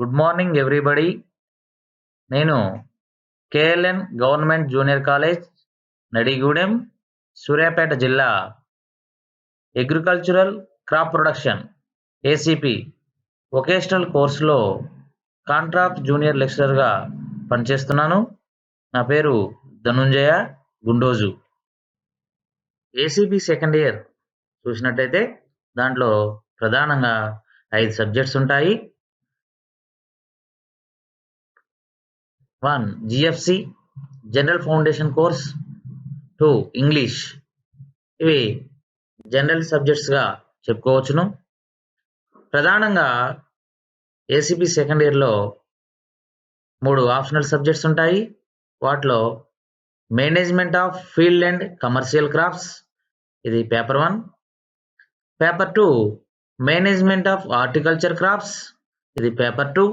Good morning everybody. నేను KLN government junior college, Nadigudem, Suryapet జిల్లా agricultural crop production ACP vocational కోర్సులో contract junior లెక్చరర్గా పనిచేస్తున్నాను. నా పేరు Dhanunjaya Gundoju. ACP second year చూసినట్టయితే దాంట్లో ప్రధానంగా 5 సబ్జెక్ట్స్ ఉంటాయి. 1 GFC general foundation course, 2 English. ఇవి జనరల్ సబ్జెక్ట్స్గా చెప్పుకోవచ్చును. ప్రధానంగా ఏసీపీ సెకండ్ ఇయర్లో 3 ఆప్షనల్ సబ్జెక్ట్స్ ఉంటాయి. వాటిలో management of field and commercial crops, ఇది paper 1. Paper 2 management of horticulture crops, ఇది paper 2.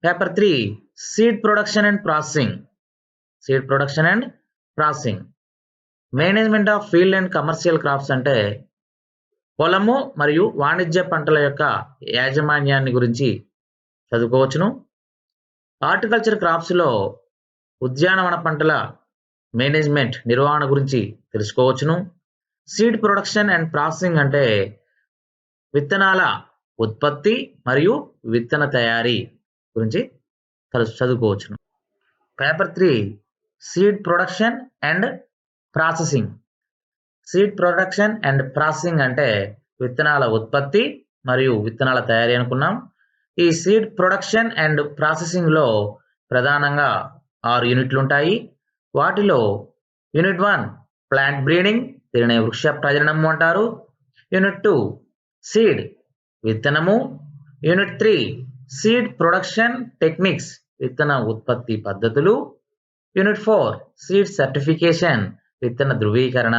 Paper 3 seed production and processing. Management of field and commercial crops అంటే పొలము మరియు వాణిజ్య పంటల యొక్క యాజమాన్యాన్ని గురించి చదువుకోవచ్చును. హార్టికల్చర్ క్రాప్స్లో ఉద్యానవన పంటల మేనేజ్మెంట్ నిర్వహణ గురించి తెలుసుకోవచ్చును. సీడ్ ప్రొడక్షన్ అండ్ ప్రాసెసింగ్ అంటే విత్తనాల ఉత్పత్తి మరియు విత్తన తయారీ గురించి చదువుకోవచ్చును. Paper 3 seed production and processing అంటే విత్తనాల ఉత్పత్తి మరియు విత్తనాల తయారీ అనుకున్నాం. ఈ సీడ్ ప్రొడక్షన్ అండ్ ప్రాసెసింగ్లో ప్రధానంగా 6 యూనిట్లు ఉంటాయి. వాటిలో యూనిట్ 1 ప్లాంట్ బ్రీడింగ్, దీనిని వృక్ష ప్రజననము అంటారు. యూనిట్ 2 సీడ్ విత్తనము. యూనిట్ 3 సీడ్ ప్రొడక్షన్ టెక్నిక్స్, విత్తన ఉత్పత్తి పద్ధతులు. యూనిట్ 4 సీడ్ సర్టిఫికేషన్, విత్తన ధృవీకరణ.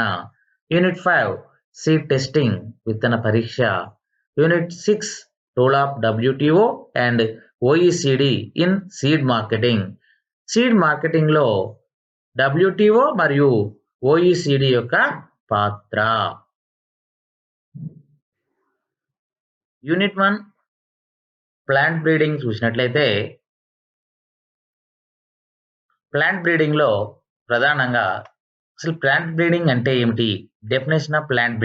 యూనిట్ 5 సీడ్ టెస్టింగ్, విత్తన పరీక్ష. Unit 6 role of WTO and OECD in seed marketing. Seed మార్కెటింగ్లో WTO మరియు OECD యొక్క పాత్ర. యూనిట్ 1 ప్లాంట్ బ్రీడింగ్ చూసినట్లయితే ప్లాంట్ బ్రీడింగ్లో ప్రధానంగా అసలు ప్లాంట్ బ్రీడింగ్ అంటే ఏమిటి, డెఫినేషన్ ఆఫ్ ప్లాంట్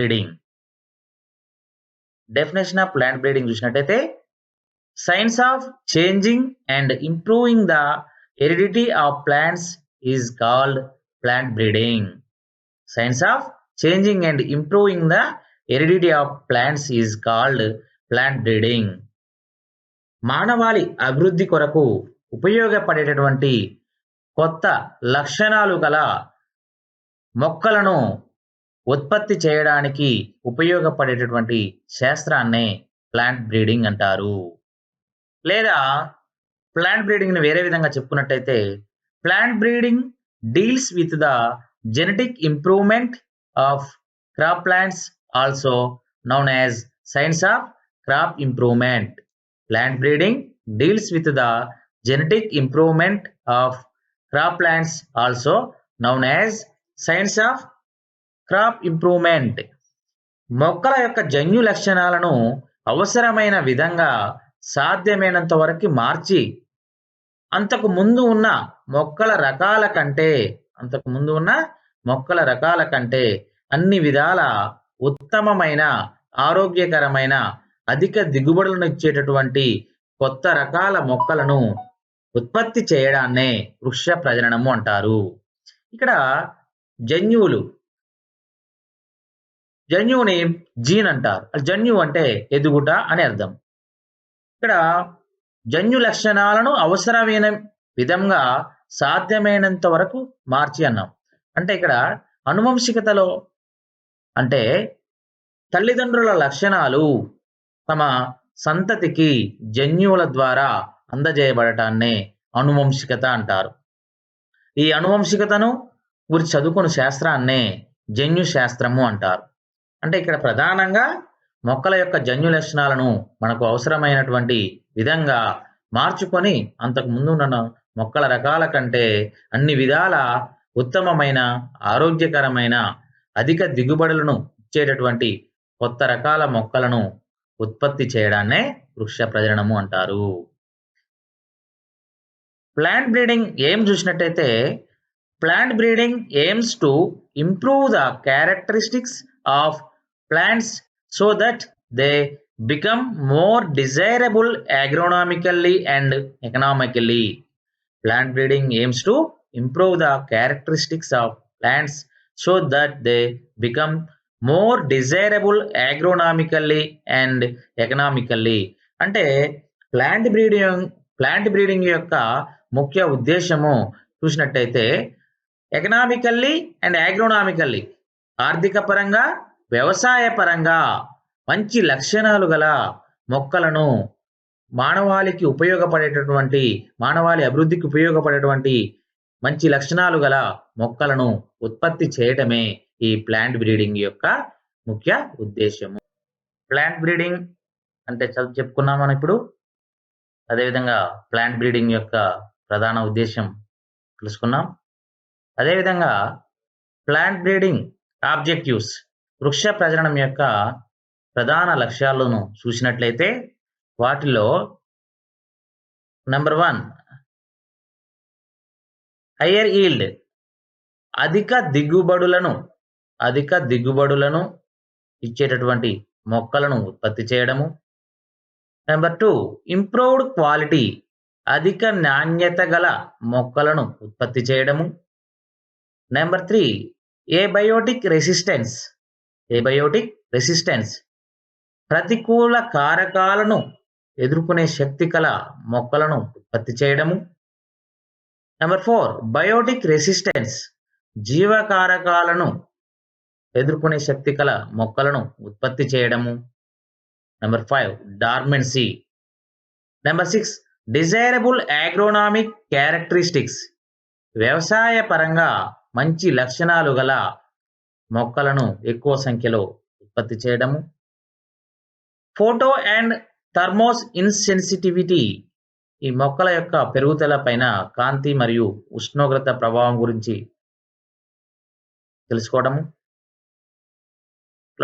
బ్రీడింగ్ చూసినట్లయితే science of changing and improving the heredity of plants is called plant breeding. Science of changing and improving the heredity of plants is called plant breeding. మానవాళి అభివృద్ధి కొరకు ఉపయోగపడేటటువంటి కొత్త లక్షణాలు గల మొక్కలను ఉత్పత్తి చేయడానికి ఉపయోగపడేటటువంటి శాస్త్రాన్నే ప్లాంట్ బ్రీడింగ్ అంటారు. లేదా ప్లాంట్ బ్రీడింగ్ని వేరే విధంగా చెప్పుకున్నట్టయితే plant breeding deals with the genetic improvement of crop plants, also known as science of crop improvement. Plant breeding deals with the genetic improvement of crop plants, also known as science of crop improvement. మొక్కల యొక్క జన్యు లక్షణాలను అవసరమైన విధంగా సాధ్యమైనంత వరకు మార్చి అంతకు ముందు ఉన్న మొక్కల రకాల కంటే అన్ని విధాల ఉత్తమమైన, ఆరోగ్యకరమైన, అధిక దిగుబడులను ఇచ్చేటటువంటి కొత్త రకాల మొక్కలను ఉత్పత్తి చేయడాన్నే వృక్ష ప్రజననము అంటారు. ఇక్కడ జన్యువుని జీన్ అంటారు. జన్యు అంటే ఎదుగుట అని అర్థం. ఇక్కడ జన్యు లక్షణాలను అవసరమైన విధంగా సాధ్యమైనంత వరకు మార్చి అన్నాం. అంటే ఇక్కడ అనువంశికతలో అంటే తల్లిదండ్రుల లక్షణాలు తమ సంతతికి జన్యువుల ద్వారా అందజేయబడటాన్నే అనువంశికత అంటారు. ఈ అనువంశికతను గురించి చదువుకున్న శాస్త్రాన్నే జన్యు శాస్త్రము అంటారు. అంటే ఇక్కడ ప్రధానంగా మొక్కల యొక్క జన్యు లక్షణాలను మనకు అవసరమైనటువంటి విధంగా మార్చుకొని అంతకు ముందు ఉన్న మొక్కల రకాల కంటే అన్ని విధాల ఉత్తమమైన, ఆరోగ్యకరమైన, అధిక దిగుబడులను ఇచ్చేటటువంటి కొత్త రకాల మొక్కలను ఉత్పత్తి చేయడాన్నే వృక్ష ప్రజననము అంటారు. ప్లాంట్ బ్రీడింగ్ ఏం చూసినట్టయితే plant breeding aims to improve the characteristics of plants so that they become more desirable agronomically and economically. Plant breeding aims to improve the characteristics of plants so that they become more desirable agronomically and economically. అంటే plant breeding యొక్క ముఖ్య ఉద్దేశము చూసినట్టయితే economically and అగ్రోనామికల్లీ ఆర్థిక పరంగా వ్యవసాయ పరంగా మంచి లక్షణాలు గల మొక్కలను మానవాళికి ఉపయోగపడేటటువంటి మానవాళి అభివృద్ధికి ఉపయోగపడేటువంటి మంచి లక్షణాలు గల మొక్కలను ఉత్పత్తి చేయడమే ఈ ప్లాంట్ బ్రీడింగ్ యొక్క ముఖ్య ఉద్దేశము. ప్లాంట్ బ్రీడింగ్ అంటే చెప్పుకున్నాం మనం ఇప్పుడు. అదేవిధంగా ప్లాంట్ బ్రీడింగ్ యొక్క ప్రధాన ఉద్దేశం తెలుసుకున్నాం. అదేవిధంగా ప్లాంట్ బ్రీడింగ్ ఆబ్జెక్టివ్స్ వృక్ష ప్రజననం యొక్క ప్రధాన లక్ష్యాలను చూసినట్లయితే వాటిలో నెంబర్ 1 హయ్యర్ ఈల్డ్ అధిక దిగుబడులను ఇచ్చేటటువంటి మొక్కలను ఉత్పత్తి చేయడము. నెంబర్ 2 ఇంప్రూవ్డ్ క్వాలిటీ అధిక నాణ్యత గల మొక్కలను ఉత్పత్తి చేయడము. నెంబర్ 3 ఏబయోటిక్ రెసిస్టెన్స్ ప్రతికూల కారకాలను ఎదుర్కొనే శక్తి కల మొక్కలను ఉత్పత్తి చేయడము. నెంబర్ 4 బయోటిక్ రెసిస్టెన్స్ జీవకారకాలను ఎదుర్కొనే శక్తి కల మొక్కలను ఉత్పత్తి చేయడము. Number 5 dormancy. Number 6 desirable agronomic characteristics వ్యవసాయ పరంగా మంచి లక్షణాలు గల మొక్కలను ఎక్కువ సంఖ్యలో ఉత్పత్తి చేయడము. ఫోటో అండ్ థర్మోస్ ఇన్సెన్సిటివిటీ ఈ మొక్కల యొక్క పెరుగుదల పైన కాంతి మరియు ఉష్ణోగ్రత ప్రభావం గురించి తెలుసుకోవడము.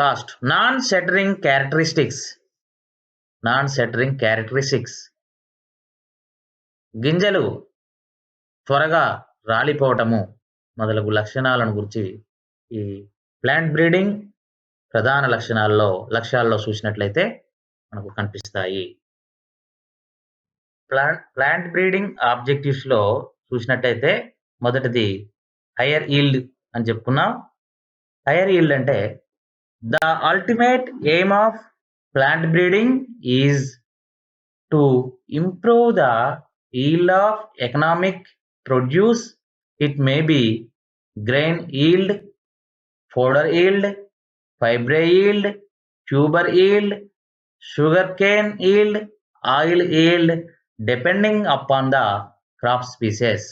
లాస్ట్ నాన్ సెటరింగ్ క్యారెక్టరిస్టిక్స్ గింజలు త్వరగా రాలిపోవటము మొదలగు లక్షణాలను గురించి ఈ ప్లాంట్ బ్రీడింగ్ ప్రధాన లక్ష్యాల్లో చూసినట్లయితే మనకు కనిపిస్తాయి. ప్లాంట్ బ్రీడింగ్ ఆబ్జెక్టివ్స్ లో చూసినట్టయితే మొదటిది హయ్యర్ ఈల్డ్ అని చెప్పుకున్నాం. హయ్యర్ ఈల్డ్ అంటే the ultimate aim of plant breeding is to improve the yield of economic produce. It may be grain yield, fodder yield, fibre yield, tuber yield, sugarcane yield, oil yield, depending upon the crop species.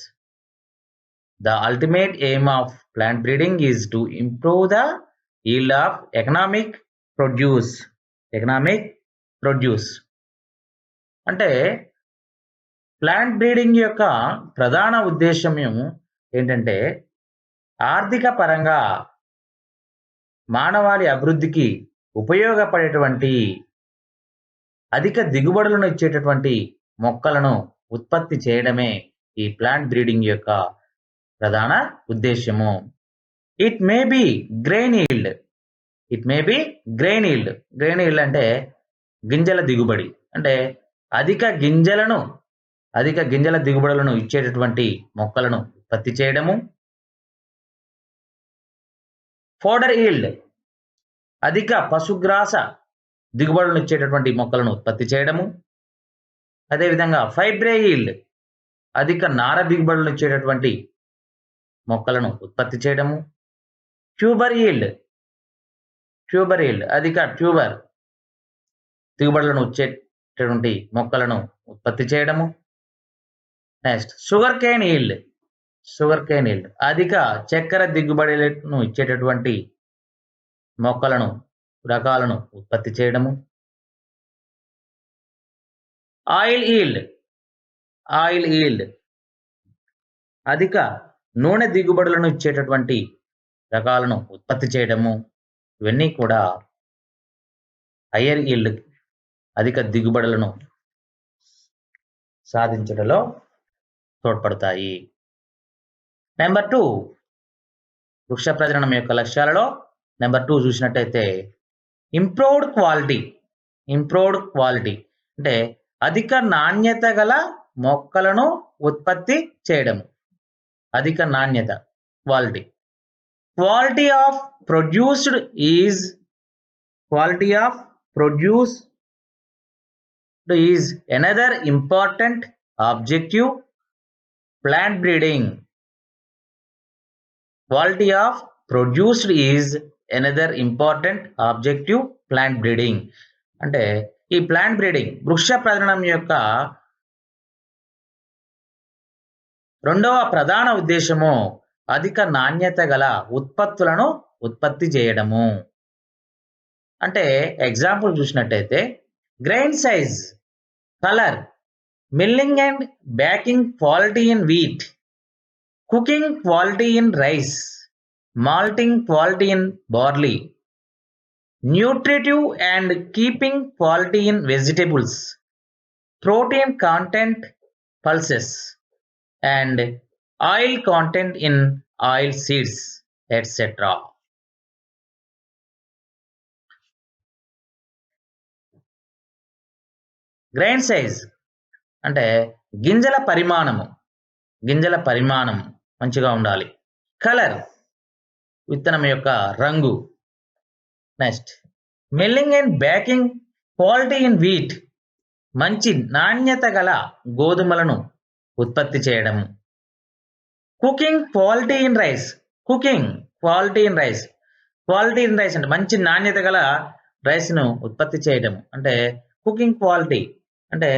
The ultimate aim of plant breeding is to improve the yield of economic produce. అంటే plant breeding యొక్క ప్రధాన ఉద్దేశం ఏంటంటే ఆర్థిక పరంగా మానవాళి అభివృద్ధికి ఉపయోగపడేటువంటి అధిక దిగుబడులను ఇచ్చేటటువంటి మొక్కలను ఉత్పత్తి చేయడమే ఈ ప్లాంట్ బ్రీడింగ్ యొక్క ప్రధాన ఉద్దేశము. It may be grain yield అంటే గింజల దిగుబడి, అంటే అధిక గింజల దిగుబడులను ఇచ్చేటటువంటి మొక్కలను ఉత్పత్తి చేయడము. ఫోడర్ ఈల్డ్ అధిక పశుగ్రాస దిగుబడులను ఇచ్చేటటువంటి మొక్కలను ఉత్పత్తి చేయడము. అదేవిధంగా ఫైబ్రే ఈల్డ్ అధిక నార దిగుబడులను ఇచ్చేటటువంటి మొక్కలను ఉత్పత్తి చేయడము. ట్యూబర్ ఈల్డ్ అధిక ట్యూబర్ దిగుబడులను ఇచ్చేటటువంటి మొక్కలను ఉత్పత్తి చేయడము. నెక్స్ట్ షుగర్ కేన్ ఈల్డ్ అధిక చక్కెర దిగుబడులను ఇచ్చేటటువంటి రకాలను ఉత్పత్తి చేయడము. ఆయిల్ ఈల్డ్ అధిక నూనె దిగుబడులను ఇచ్చేటటువంటి రకాలను ఉత్పత్తి చేయడము. ఇవన్నీ కూడా హయ్యర్ ఈల్డ్ అధిక దిగుబడులను సాధించడంలో తోడ్పడతాయి. నెంబర్ 2 వృక్ష ప్రజననం యొక్క లక్ష్యాలలో నెంబర్ 2 చూసినట్టయితే ఇంప్రూవ్డ్ క్వాలిటీ అంటే అధిక నాణ్యత గల మొక్కలను ఉత్పత్తి చేయడం. అధిక నాణ్యత quality of produced is another important objective plant breeding. Quality of produced is another important objective plant breeding. అంటే ఈ ప్లాంట్ బ్రీడింగ్ వృక్ష ప్రజననం యొక్క రెండవ ప్రధాన ఉద్దేశము అధిక నాణ్యత గల ఉత్పత్తులను ఉత్పత్తి చేయడము. అంటే ఎగ్జాంపుల్ చూసినట్టయితే grain size, colour, milling and backing quality in wheat, cooking quality in rice, malting quality in barley, nutritive and keeping quality in vegetables, protein content pulses, and oil content in oil seeds, etc. Grain size అంటే గింజల పరిమాణం మంచిగా ఉండాలి. Colour విత్తనం యొక్క రంగు. Next milling and backing quality in wheat మంచి నాణ్యత గల గోధుమలను ఉత్పత్తి చేయడం. కుకింగ్ క్వాలిటీ ఇన్ రైస్ అంటే మంచి నాణ్యత గల రైస్ను ఉత్పత్తి చేయడం. అంటే కుకింగ్ క్వాలిటీ అంటే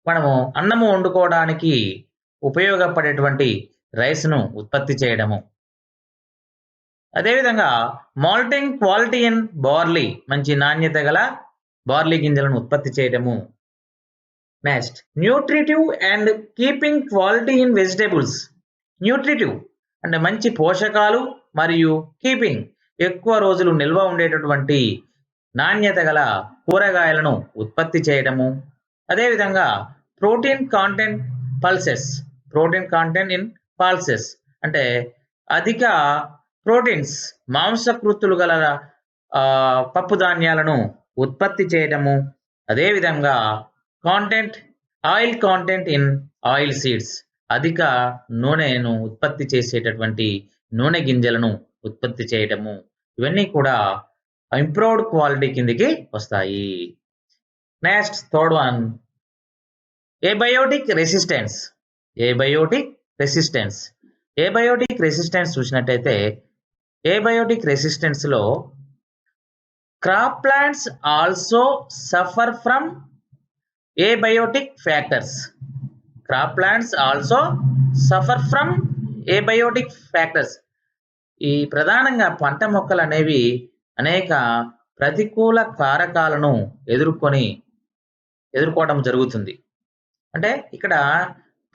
మనము అన్నము వండుకోవడానికి ఉపయోగపడేటువంటి రైస్ను ఉత్పత్తి చేయడము. అదేవిధంగా మాల్టింగ్ క్వాలిటీ ఇన్ బార్లీ మంచి నాణ్యత గల బార్లీ గింజలను ఉత్పత్తి చేయడము. Next nutritive and keeping quality in vegetables. Nutritive అంటే మంచి పోషకాలు మరియు కీపింగ్ ఎక్కువ రోజులు నిల్వ ఉండేటటువంటి నాణ్యత గల కూరగాయలను ఉత్పత్తి చేయడము. అదేవిధంగా ప్రోటీన్ కాంటెంట్ ఇన్ పల్సెస్ అంటే అధిక ప్రోటీన్స్ మాంసకృతులు గల పప్పు ధాన్యాలను ఉత్పత్తి చేయడము. అదేవిధంగా oil content in oil seeds అధిక నూనెను ఉత్పత్తి చేసేటటువంటి నూనె గింజలను ఉత్పత్తి చేయడము. ఇవన్నీ కూడా ఇంప్రూవ్డ్ క్వాలిటీ కిందికి వస్తాయి. Next third one abiotic resistance చూసినట్టయితే ఏబయోటిక్ రెసిస్టెన్స్ లో crop plants also suffer from abiotic factors. ఈ ప్రధానంగా పంట మొక్కలు అనేవి అనేక ప్రతికూల కారకాలను ఎదుర్కోవడం జరుగుతుంది. అంటే ఇక్కడ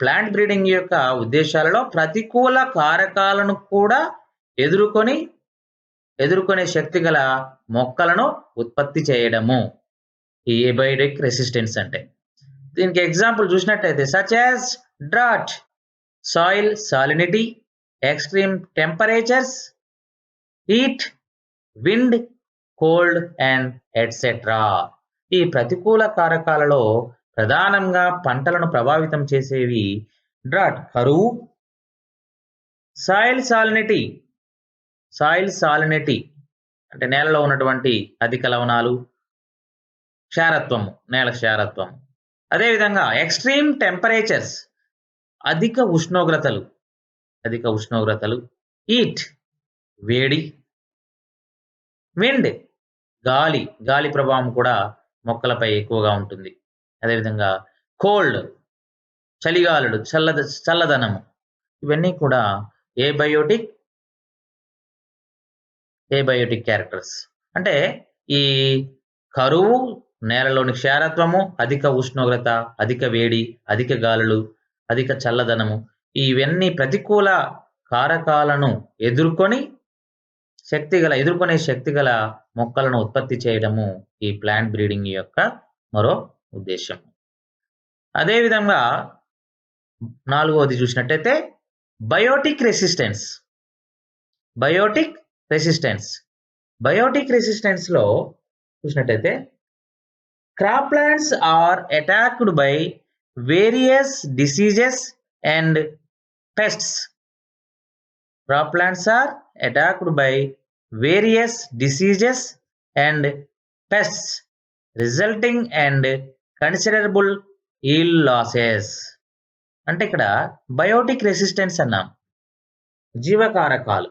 ప్లాంట్ బ్రీడింగ్ యొక్క ఉద్దేశాలలో ప్రతికూల కారకాలను కూడా ఎదుర్కొనే శక్తి గల మొక్కలను ఉత్పత్తి చేయడము ఈ ఏబయోటిక్ రెసిస్టెన్స్ అంటే. దీనికి ఎగ్జాంపుల్ చూసినట్టయితే such as drought, soil salinity, extreme temperatures, heat, wind, cold and etcetera. ఈ ప్రతికూల కారకాలలో ప్రధానంగా పంటలను ప్రభావితం చేసేవి డ్రాట్ కరువు, సాయిల్ సాలినిటీ అంటే నేలలో ఉన్నటువంటి అధిక లవణాలు, నేల క్షారత్వం. అదేవిధంగా ఎక్స్ట్రీమ్ టెంపరేచర్స్ అధిక ఉష్ణోగ్రతలు, హీట్ వేడి, విండ్ గాలి ప్రభావం కూడా మొక్కలపై ఎక్కువగా ఉంటుంది. అదేవిధంగా కోల్డ్ చలిగాలుడు, చల్లదనము. ఇవన్నీ కూడా ఏబయోటిక్ క్యారెక్టర్స్. అంటే ఈ కరువు, నేలలోని క్షారత్వము, అధిక ఉష్ణోగ్రత, అధిక వేడి, అధిక గాలులు, అధిక చల్లదనము ఇవన్నీ ప్రతికూల కారకాలను ఎదుర్కొనే శక్తిగల మొక్కలను ఉత్పత్తి చేయడము ఈ ప్లాంట్ బ్రీడింగ్ యొక్క మరో ఉద్దేశం. అదేవిధంగా 4వది చూసినట్టయితే biotic resistance. Biotic resistance. Biotic రెసిస్టెన్స్‌లో చూసినట్టయితే crop plants are attacked by various diseases and pests. Crop plants are attacked by various diseases and pests, resulting and considerable yield losses. అంటే ఇక్కడ బయోటిక్ రెసిస్టెన్స్ అన్నాం, జీవకారకాలు.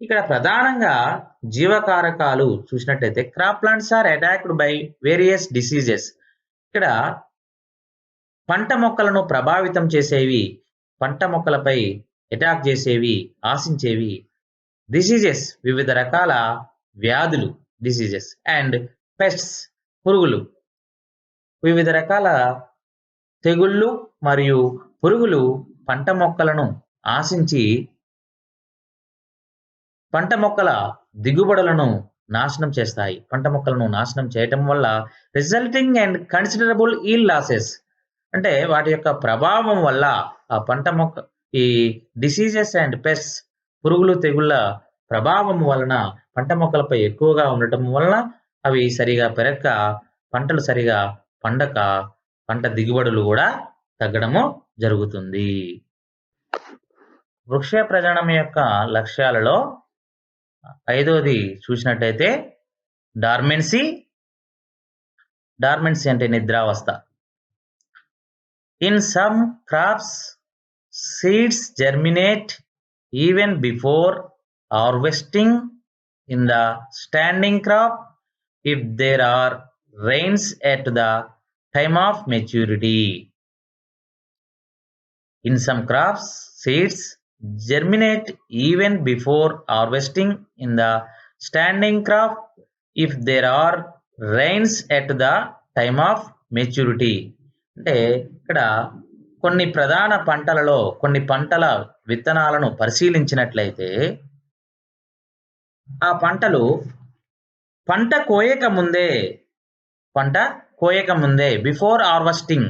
ఇక్కడ ప్రధానంగా జీవకారకాలు చూసినట్టయితే crop plants are attacked by various diseases. ఇక్కడ పంట మొక్కలను ప్రభావితం చేసేవి, పంట మొక్కలపై అటాక్ చేసేవి, ఆశించేవి డిసీజెస్, వివిధ రకాల వ్యాధులు డిసీజెస్, అండ్ పెస్ట్స్ పురుగులు, వివిధ రకాల తెగుళ్ళు మరియు పురుగులు పంట మొక్కలను ఆశించి పంట మొక్కల దిగుబడులను నాశనం చేస్తాయి. పంట మొక్కలను నాశనం చేయటం వల్ల resulting and considerable yield losses, అంటే వాటి యొక్క ప్రభావం వల్ల ఆ పంట మొక్క ఈ డిసీజెస్ అండ్ పెస్ట్స్ పురుగులు తెగుళ్ళ ప్రభావం వలన పంట మొక్కలపై ఎక్కువగా ఉండటం వలన అవి సరిగా పెరగక, పంటలు సరిగా పండక పంట దిగుబడులు కూడా తగ్గడము జరుగుతుంది. వృక్ష ప్రజననం యొక్క లక్ష్యాలలో 5వది చూసినట్టయితే డార్మెన్సీ. డార్మెన్సీ అంటే నిద్రావస్థ. In some crops seeds germinate even before harvesting in the standing crop if there are rains at the time of maturity. In some crops, seeds germinate even before harvesting in the standing crop if there are rains at the time of maturity. అంటే ఇక్కడ కొన్ని ప్రధాన పంటలలో కొన్ని పంటల విత్తనాలను పరిశీలించినట్లయితే ఆ పంటలు పంట కోయక ముందే బిఫోర్ హార్వెస్టింగ్,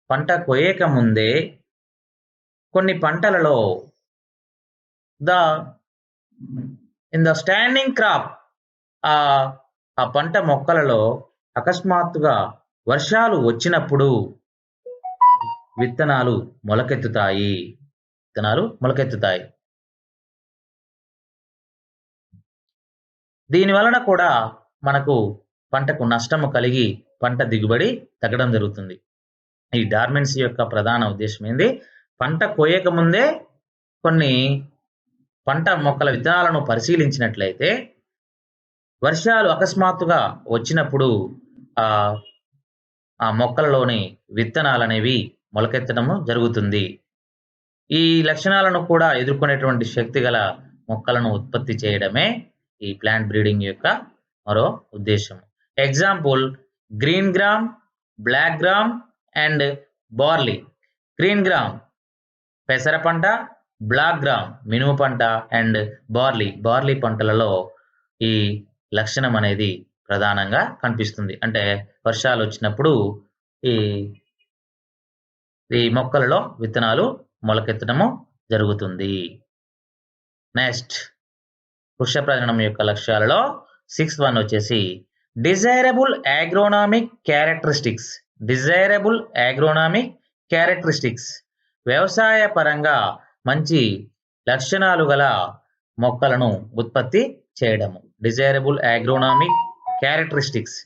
పంట కోయక ముందే కొన్ని పంటలలో ఇన్ ద స్టాండింగ్ క్రాప్ ఆ పంట మొక్కలలో అకస్మాత్తుగా వర్షాలు వచ్చినప్పుడు విత్తనాలు మొలకెత్తుతాయి. దీని వలన కూడా మనకు పంటకు నష్టము కలిగి పంట దిగుబడి తగ్గడం జరుగుతుంది. ఈ డార్మెన్సీ యొక్క ప్రధాన ఉద్దేశం ఏంది? పంట కోయక ముందే కొన్ని పంట మొక్కల విత్తనాలను పరిశీలించినట్లయితే వర్షాలు అకస్మాత్తుగా వచ్చినప్పుడు ఆ మొక్కలలోని విత్తనాలు అనేవి మొలకెత్తడము జరుగుతుంది. ఈ లక్షణాలను కూడా ఎదుర్కొనేటువంటి శక్తి గల మొక్కలను ఉత్పత్తి చేయడమే ఈ ప్లాంట్ బ్రీడింగ్ యొక్క మరో ఉద్దేశం. Example green gram, black gram and barley. Green gram పెసర పంట, బ్లాక్ గ్రామ్ మినుము పంట అండ్ బార్లీ పంటలలో ఈ లక్షణం అనేది ప్రధానంగా కనిపిస్తుంది. అంటే వర్షాలు వచ్చినప్పుడు ఈ మొక్కలలో విత్తనాలు మొలకెత్తడము జరుగుతుంది. నెక్స్ట్ వృక్ష ప్రజననం యొక్క లక్ష్యాలలో 6th వన్ వచ్చేసి డిజైరబుల్ అగ్రోనామిక్ క్యారెక్టరిస్టిక్స్. వ్యవసాయ పరంగా మంచి లక్షణాలు గల మొక్కలను ఉత్పత్తి చేయడము. Desirable agronomic characteristics.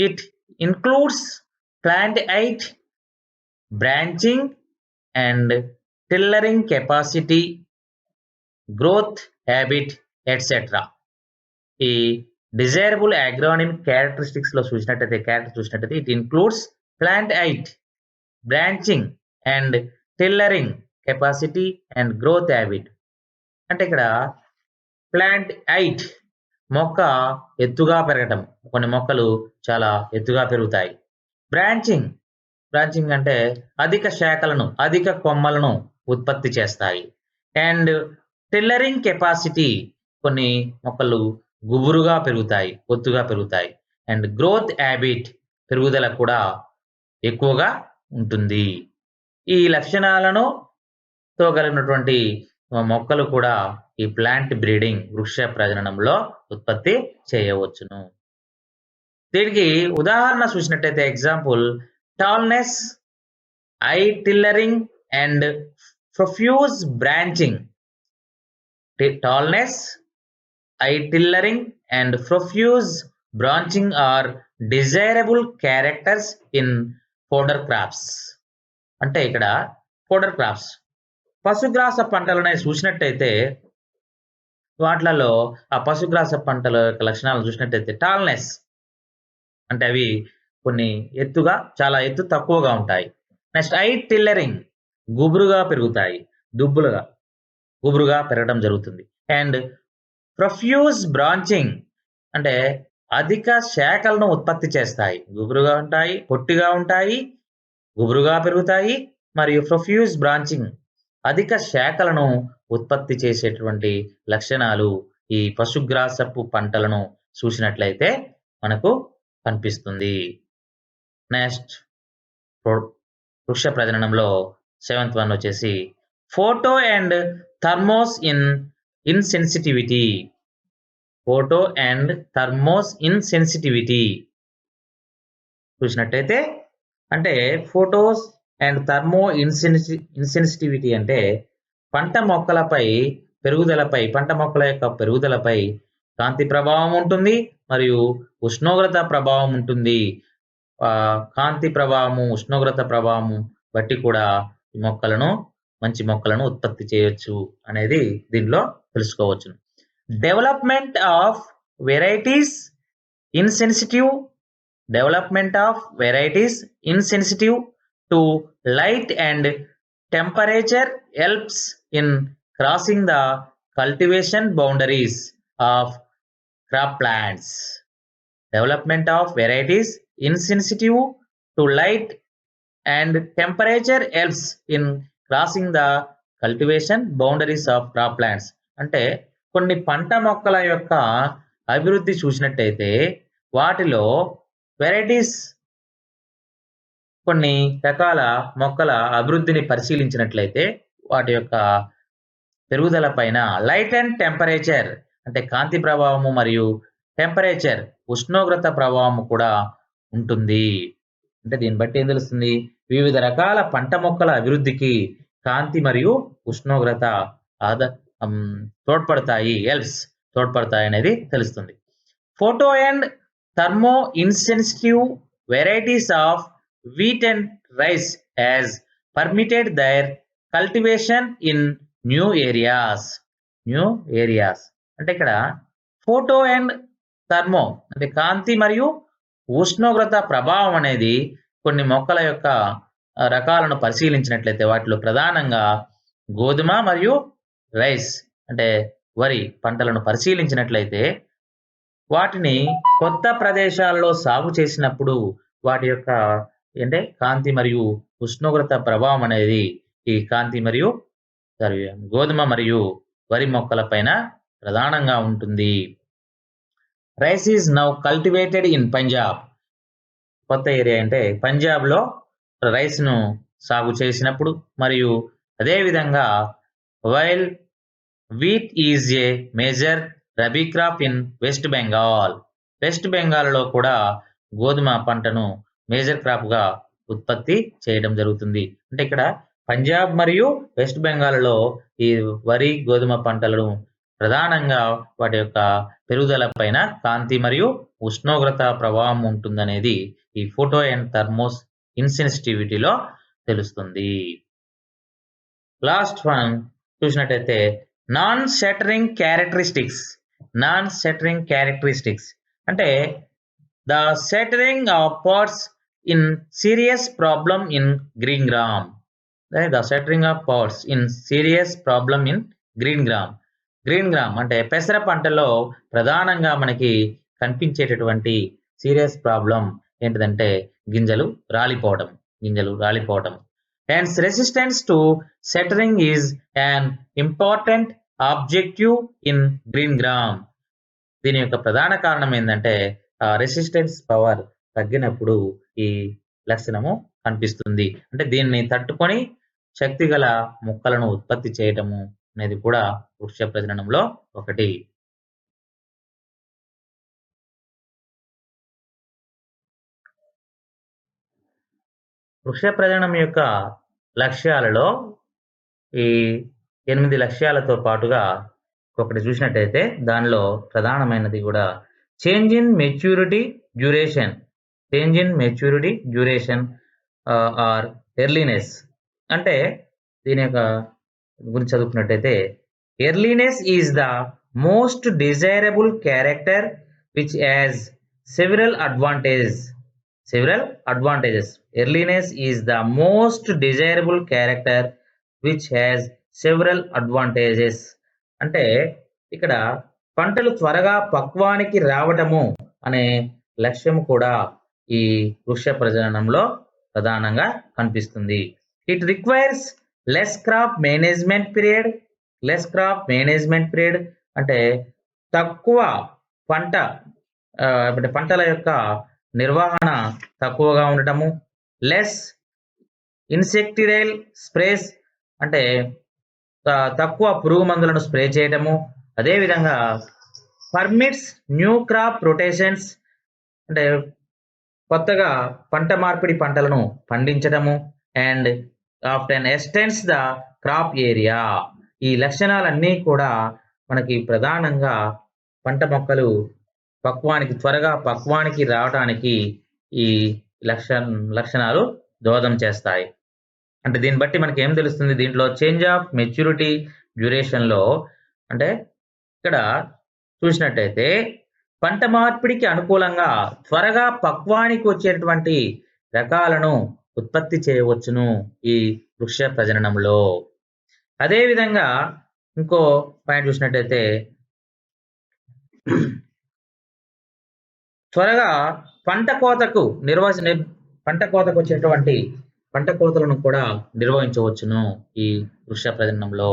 It includes plant height, branching and tillering capacity, growth habit etcetera. ఈ డిజైరబుల్ అగ్రోనామిక్ క్యారెక్టరిస్టిక్స్ లో చూసినట్టయితే it includes plant height, branching and tillering capacity and growth habit. అంటే ఇక్కడ ప్లాంట్ హైట్, మొక్క ఎత్తుగా పెరగటం, కొన్ని మొక్కలు చాలా ఎత్తుగా పెరుగుతాయి. బ్రాంచింగ్ అంటే అధిక శాఖలను, అధిక కొమ్మలను ఉత్పత్తి చేస్తాయి. అండ్ టిల్లరింగ్ కెపాసిటీ, కొన్ని మొక్కలు గుబురుగా పెరుగుతాయి, ఒత్తుగా పెరుగుతాయి. అండ్ గ్రోత్ హ్యాబిట్, పెరుగుదల కూడా ఎక్కువగా ఉంటుంది. ఈ లక్షణాలను తో కలిగినటువంటి మొక్కలు కూడా ఈ ప్లాంట్ బ్రీడింగ్ వృక్ష ప్రజననంలో ఉత్పత్తి చేయవచ్చును. దీనికి ఉదాహరణ చూసినట్టయితే example tallness, high tillering and profuse branching. Tallness, high tillering and profuse branching are desirable characters in fodder crops. అంటే ఇక్కడ ఫోడర్ క్రాప్స్ పశుగ్రాస పంటలని చూసినట్టయితే వాటిలలో ఆ పశుగ్రాస పంటల యొక్క లక్షణాలను చూసినట్టయితే టాల్నెస్ అంటే అవి కొన్ని ఎత్తుగా చాలా ఎత్తు తక్కువగా ఉంటాయి. నెక్స్ట్ ఐ టిల్లరింగ్ గుబురుగా పెరుగుతాయి, గుబురుగా పెరగడం జరుగుతుంది. అండ్ ప్రొఫ్యూజ్ బ్రాంచింగ్ అంటే అధిక శాఖలను ఉత్పత్తి చేస్తాయి, గుబురుగా ఉంటాయి, పొట్టిగా ఉంటాయి, గుబురుగా పెరుగుతాయి. మరియు ప్రొఫ్యూజ్ బ్రాంచింగ్ అధిక శాఖలను ఉత్పత్తి చేసేటువంటి లక్షణాలు ఈ పశుగ్రాసపు పంటలను చూసినట్లయితే మనకు కనిపిస్తుంది. నెక్స్ట్ వృక్ష ప్రజననంలో 7th వన్ వచ్చేసి photo and thermos insensitivity. Photo and thermos insensitivity చూసినట్టయితే అంటే ఫోటోస్ అండ్ థర్మో ఇన్సెన్సిటివిటీ అంటే పంట మొక్కల యొక్క పెరుగుదలపై కాంతి ప్రభావం ఉంటుంది మరియు ఉష్ణోగ్రత ప్రభావం ఉంటుంది. కాంతి ప్రభావము, ఉష్ణోగ్రత ప్రభావము బట్టి కూడా ఈ మంచి మొక్కలను ఉత్పత్తి చేయొచ్చు అనేది దీనిలో తెలుసుకోవచ్చు. Development of varieties insensitive to light and temperature helps in crossing the cultivation boundaries of crop plants. Development of varieties insensitive to light and temperature helps in crossing the cultivation boundaries of crop plants. అంటే కొన్ని పంట మొక్కల యొక్క అభివృద్ధి చూసినట్టయితే వాటిలో varieties కొన్ని రకాల మొక్కల అభివృద్ధిని పరిశీలించినట్లయితే వాటి యొక్క పెరుగుదల పైన లైట్ అండ్ టెంపరేచర్ అంటే కాంతి ప్రభావము మరియు టెంపరేచర్ ఉష్ణోగ్రత ప్రభావము కూడా ఉంటుంది. అంటే దీన్ని బట్టి ఏం తెలుస్తుంది, వివిధ రకాల పంట మొక్కల అభివృద్ధికి కాంతి మరియు ఉష్ణోగ్రత తోడ్పడతాయి అనేది తెలుస్తుంది. Photo and thermo insensitive varieties of wheat and rice has permitted their cultivation in new areas. అంటే ఇక్కడ ఫోటో అండ్ థర్మో అంటే కాంతి మరియు ఉష్ణోగ్రత ప్రభావం అనేది కొన్ని మొక్కల యొక్క రకాలను పరిశీలించినట్లయితే వాటిలో ప్రధానంగా గోధుమ మరియు రైస్ అంటే వరి పంటలను పరిశీలించినట్లయితే వాటిని కొత్త ప్రదేశాలలో సాగు చేసినప్పుడు వాటి యొక్క అంటే కాంతి మరియు ఉష్ణోగ్రత ప్రభావం అనేది ఈ కాంతి మరియు గోధుమ మరియు వరి మొక్కల పైన ప్రధానంగా ఉంటుంది. Rice is now cultivated in Punjab. కొత్త ఏరియా అంటే పంజాబ్లో రైస్ను సాగు చేసినప్పుడు మరియు అదేవిధంగా while wheat is a major rabi crop in west బెంగాల్లో కూడా గోధుమ పంటను మేజర్ క్రాప్గా ఉత్పత్తి చేయడం జరుగుతుంది. అంటే ఇక్కడ పంజాబ్ మరియు వెస్ట్ బెంగాల్లో ఈ వరి, గోధుమ పంటలను ప్రధానంగా వాటి యొక్క పెరుగుదల పైన కాంతి మరియు ఉష్ణోగ్రత ప్రభావం ఉంటుందనేది ఈ ఫోటో అండ్ థర్మోస్ ఇన్సెన్సిటివిటీలో తెలుస్తుంది. లాస్ట్ వన్ చూసినట్టయితే నాన్ షట్టరింగ్ క్యారెక్టరిస్టిక్స్ అంటే the shattering of pods in serious problem in green gram. The shattering of pods in serious problem in green gram. Green gram అంటే పెసర పంటలో ప్రధానంగా మనకి కనిపించేటటువంటి సీరియస్ ప్రాబ్లం ఏంటిదంటే గింజలు రాలిపోవడం. Hence resistance to shattering is an important objective in green gram. దీని యొక్క ప్రధాన కారణం ఏంటంటే రెసిస్టెన్స్ పవర్ తగ్గినప్పుడు ఈ లక్షణము కనిపిస్తుంది. అంటే దీన్ని తట్టుకొని శక్తిగల మొక్కలను ఉత్పత్తి చేయటము అనేది కూడా వృక్ష ప్రజననంలో ఒకటి. వృక్ష ప్రజననం యొక్క లక్ష్యాలలో ఈ 8 లక్ష్యాలతో పాటుగా ఒకటి చూసినట్టయితే దానిలో ప్రధానమైనది కూడా change in maturity duration. Change in maturity duration or earliness. అంటే దీని యొక్క గురించి చదువుకున్నట్టయితే earliness is the most desirable character which has several advantages. Earliness is the most desirable character which has several advantages. అంటే ఇక్కడ పంటలు త్వరగా పక్వానికి రావటము అనే లక్ష్యం కూడా ఈ వృక్ష ప్రజననంలో ప్రధానంగా కనిపిస్తుంది. It requires less crop management period. అంటే తక్కువ పంటల యొక్క నిర్వహణ తక్కువగా ఉండటము. లెస్ ఇన్సెక్టిడైల్ స్ప్రేస్ అంటే తక్కువ పురుగు మందులను స్ప్రే చేయటము. అదేవిధంగా పర్మిట్స్ న్యూ క్రాప్ రొటేషన్స్ అంటే కొత్తగా పంట మార్పిడి పంటలను పండించటము. And often extends the crop area. ఈ లక్షణాలన్నీ కూడా మనకి ప్రధానంగా పంట మొక్కలు త్వరగా పక్వానికి రావడానికి ఈ లక్షణాలు దోహదం చేస్తాయి. అంటే దీన్ని బట్టి మనకి ఏం తెలుస్తుంది, దీంట్లో చేంజ్ ఆఫ్ మెచ్యూరిటీ డ్యూరేషన్లో అంటే ఇక్కడ చూసినట్టయితే పంట మార్పిడికి అనుకూలంగా త్వరగా పక్వానికి వచ్చేటువంటి రకాలను ఉత్పత్తి చేయవచ్చును ఈ వృక్ష ప్రజననంలో. అదేవిధంగా ఇంకో పాయింట్ చూసినట్టయితే త్వరగా పంట కోతకు వచ్చేటువంటి పంట కోతలను కూడా నిర్వహించవచ్చును ఈ వృక్ష ప్రజననంలో.